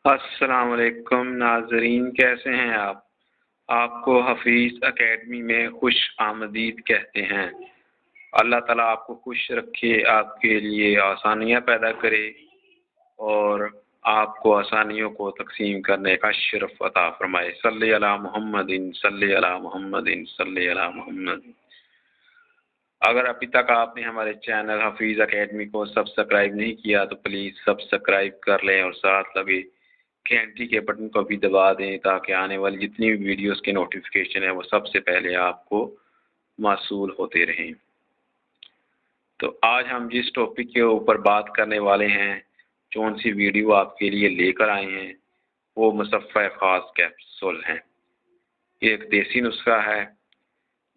السلام علیکم ناظرین، کیسے ہیں آپ کو حفیظ اکیڈمی میں خوش آمدید کہتے ہیں۔ اللہ تعالیٰ آپ کو خوش رکھے، آپ کے لیے آسانیاں پیدا کرے اور آپ کو آسانیوں کو تقسیم کرنے کا شرف عطا فرمائے۔ صلی علی محمد، صلی علی محمد، صلی علی محمد۔ اگر ابھی تک آپ نے ہمارے چینل حفیظ اکیڈمی کو سبسکرائب نہیں کیا تو پلیز سبسکرائب کر لیں اور ساتھ لگے گھنٹی کے بٹن کو بھی دبا دیں تاکہ آنے والی جتنی بھی ویڈیوز کے نوٹیفیکیشن ہیں وہ سب سے پہلے آپ کو موصول ہوتے رہیں۔ تو آج ہم جس ٹاپک کے اوپر بات کرنے والے ہیں، جون سی ویڈیو آپ کے لیے لے کر آئے ہیں، وہ مصفحہ خاص کیپسول ہیں۔ یہ ایک دیسی نسخہ ہے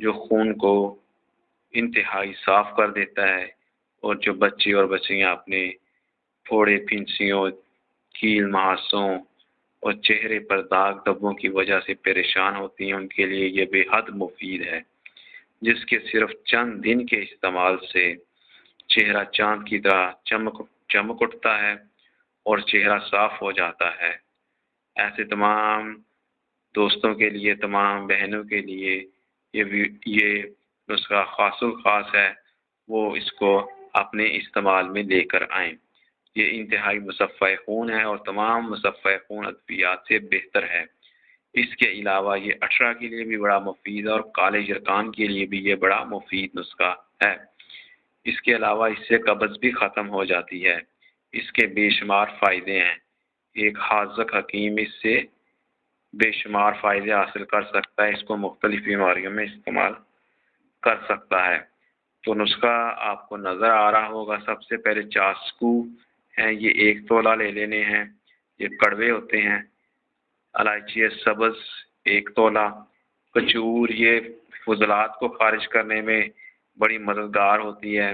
جو خون کو انتہائی صاف کر دیتا ہے، اور جو بچے اور بچیاں اپنے پھوڑے، پھنسیوں، کیل، مہاسوں اور چہرے پر داغ دھبوں کی وجہ سے پریشان ہوتی ہیں، ان کے لیے یہ بے حد مفید ہے، جس کے صرف چند دن کے استعمال سے چہرہ چاند کی طرح چمک اٹھتا ہے اور چہرہ صاف ہو جاتا ہے۔ ایسے تمام دوستوں کے لیے، تمام بہنوں کے لیے یہ نسخہ خاص الخاص ہے، وہ اس کو اپنے استعمال میں لے کر آئیں۔ یہ انتہائی مصفحہ خون ہے اور تمام مصفحہ خون ادویات سے بہتر ہے۔ اس کے علاوہ یہ اٹھرا کے لیے بھی بڑا مفید ہے اور کالے جرکان کے لیے بھی یہ بڑا مفید نسخہ ہے۔ اس کے علاوہ اس سے قبض بھی ختم ہو جاتی ہے۔ اس کے بے شمار فائدے ہیں۔ ایک حاذق حکیم اس سے بے شمار فائدے حاصل کر سکتا ہے، اس کو مختلف بیماریوں میں استعمال کر سکتا ہے۔ تو نسخہ آپ کو نظر آ رہا ہوگا۔ سب سے پہلے چاسکو ہیں، یہ 1 تولہ لے لینے ہیں، یہ کڑوے ہوتے ہیں۔ الائچی سبز 1 تولہ۔ کچور، یہ فضلات کو خارج کرنے میں بڑی مددگار ہوتی ہے،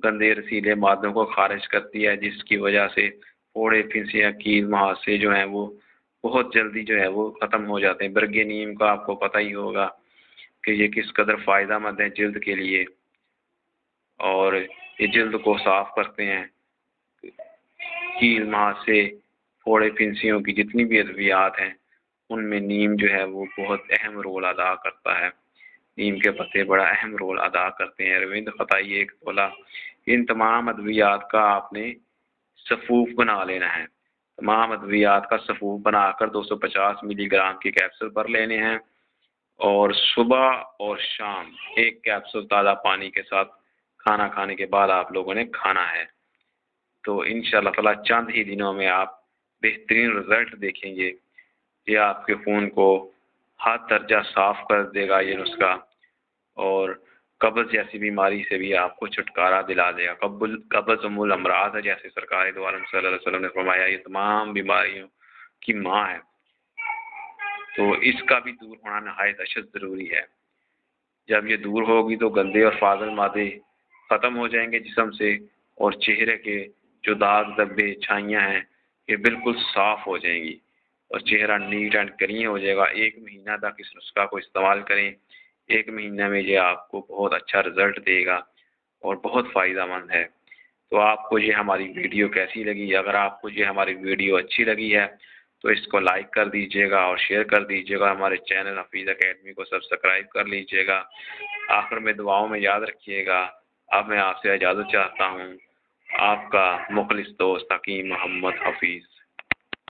گندے رسیلے مادوں کو خارج کرتی ہے، جس کی وجہ سے پھوڑے، پھنسیاں، کیل، مہاسے جو ہیں وہ بہت جلدی جو ہے وہ ختم ہو جاتے ہیں۔ برگ نیم کا آپ کو پتہ ہی ہوگا کہ یہ کس قدر فائدہ مند ہے جلد کے لیے، اور یہ جلد کو صاف کرتے ہیں۔ کیل، مہاسے، پھوڑے، پھنسیوں کی جتنی بھی ادویات ہیں ان میں نیم جو ہے وہ بہت اہم رول ادا کرتا ہے۔ نیم کے پتے بڑا اہم رول ادا کرتے ہیں۔ روند خطائی 1 تولہ۔ ان تمام ادویات کا آپ نے صفوف بنا لینا ہے۔ تمام ادویات کا صفوف بنا کر 250 ملی گرام کی کیپسول پر لینے ہیں، اور صبح اور شام 1 کیپسول تازہ پانی کے ساتھ کھانا کھانے کے بعد آپ لوگوں نے کھانا ہے۔ تو انشاءاللہ تعالیٰ چند ہی دنوں میں آپ بہترین رزلٹ دیکھیں گے۔ یہ آپ کے خون کو ہر درجہ صاف کر دے گا یہ نسخہ، اور قبض جیسی بیماری سے بھی آپ کو چھٹکارا دلا دے گا۔ قبض ام الامراض ہے، جیسے سرکار دو عالم صلی اللہ علیہ وسلم نے فرمایا، یہ تمام بیماریوں کی ماں ہے، تو اس کا بھی دور ہونا نہایت اشد ضروری ہے۔ جب یہ دور ہوگی تو گندے اور فاضل مادے ختم ہو جائیں گے جسم سے، اور چہرے کے جو داغ دھبے، چھائیاں ہیں، یہ بالکل صاف ہو جائیں گی، اور چہرہ نیٹ اینڈ کلین ہو جائے گا۔ 1 مہینہ تک اس نسخہ کو استعمال کریں۔ 1 مہینہ میں یہ آپ کو بہت اچھا رزلٹ دے گا اور بہت فائدہ مند ہے۔ تو آپ کو یہ ہماری ویڈیو کیسی لگی؟ اگر آپ کو یہ ہماری ویڈیو اچھی لگی ہے تو اس کو لائک کر دیجئے گا اور شیئر کر دیجئے گا۔ ہمارے چینل حفیظ اکیڈمی کو سبسکرائب کر لیجئے گا۔ آخر میں دعاؤں میں یاد رکھیے گا۔ اب میں آپ سے اجازت چاہتا ہوں۔ آپ کا مخلص دوست حکیم محمد حفیظ۔